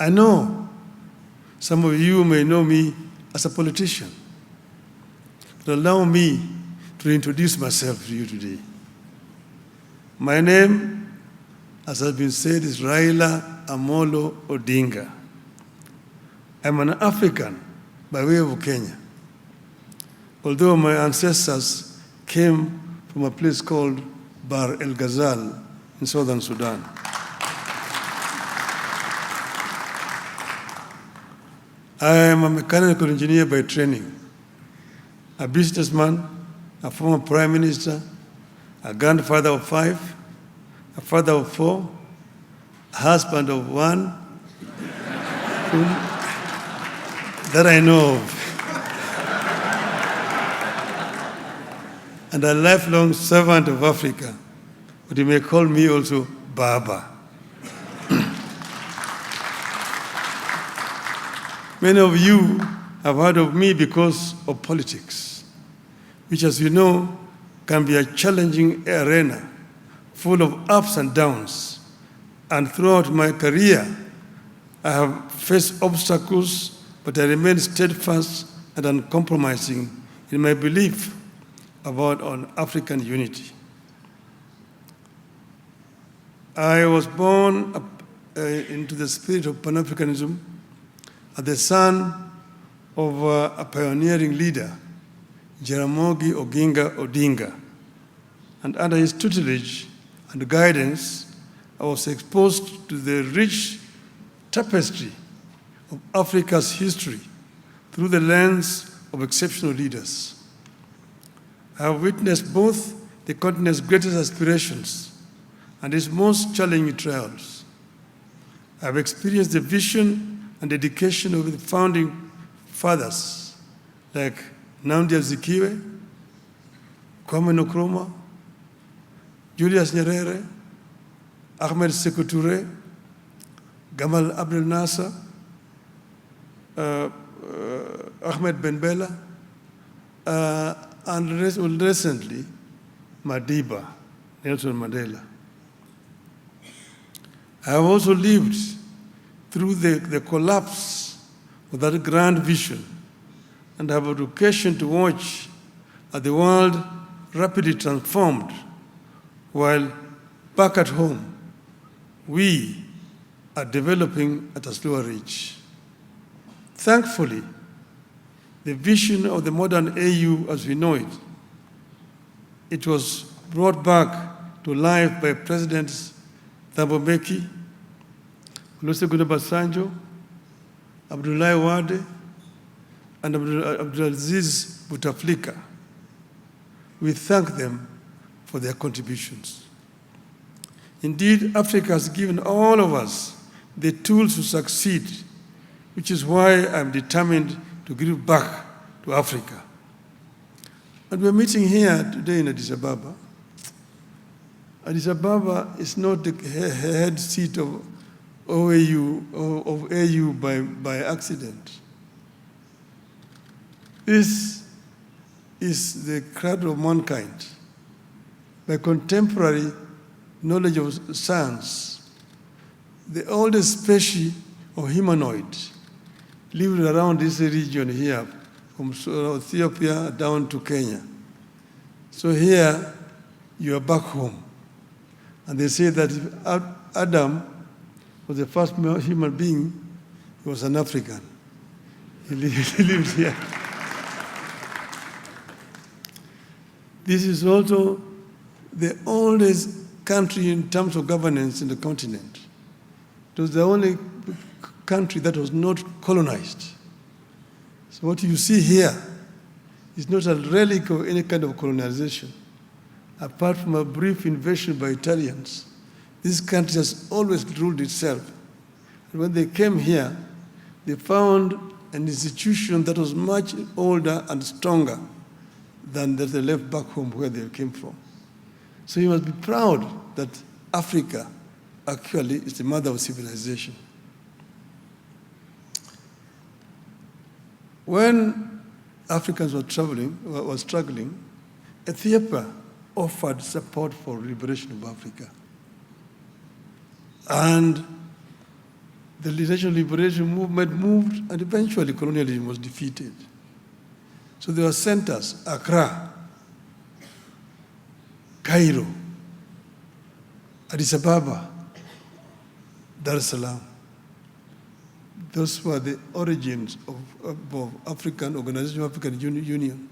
I know some of you may know me as a politician, but allow me to introduce myself to you today. My name, as has been said, is Raila Odinga. I'm an African by way of Kenya, although my ancestors came from a place called Bar El Ghazal in southern Sudan. I am a mechanical engineer by training, a businessman, a former prime minister, a grandfather of 5, a father of 4, a husband of 1, that I know of, and a lifelong servant of Africa, but you may call me also Baba. Many of you have heard of me because of politics, which, as you know, can be a challenging arena full of ups and downs. And throughout my career, I have faced obstacles, but I remain steadfast and uncompromising in my belief about African unity. I was born into the spirit of Pan-Africanism as the son of a pioneering leader, Jaramogi Oginga Odinga. And under his tutelage and guidance, I was exposed to the rich tapestry of Africa's history through the lens of exceptional leaders. I have witnessed both the continent's greatest aspirations and its most challenging trials. I have experienced the vision and dedication of the founding fathers like Nnamdi Azikiwe, Kwame Nkrumah, Julius Nyerere, Ahmed Sékou Touré, Gamal Abdel Nasser, Ahmed Ben Bella, and recently, Madiba, Nelson Mandela. I have also lived through the collapse of that grand vision and have an occasion to watch as the world rapidly transformed, while back at home, we are developing at a slower rate. Thankfully, the vision of the modern AU as we know it, it was brought back to life by Presidents Thabo Mbeki, Olusegun Obasanjo, Abdoulaye Wade, and Abdulaziz Bouteflika. We thank them for their contributions. Indeed, Africa has given all of us the tools to succeed, which is why I'm determined to give back to Africa. And we're meeting here today in Addis Ababa. Addis Ababa is not the head seat of AU by accident. This is the cradle of mankind. By contemporary knowledge of science, the oldest species of humanoid lived around this region here, from Ethiopia down to Kenya. So here, you are back home. And they say that if Adam was the first human being, he was an African. He lived here. This is also the oldest country in terms of governance in the continent. It was the only country that was not colonized. So what you see here is not a relic of any kind of colonization. Apart from a brief invasion by Italians, this country has always ruled itself. And when they came here, they found an institution that was much older and stronger than that they left back home where they came from. So you must be proud that Africa actually is the mother of civilization. When Africans were struggling, Ethiopia offered support for liberation of Africa. And the national liberation movement moved, and eventually colonialism was defeated. So there were centers, Accra, Cairo, Addis Ababa, Dar es Salaam. Those were the origins of African Organization of African Union.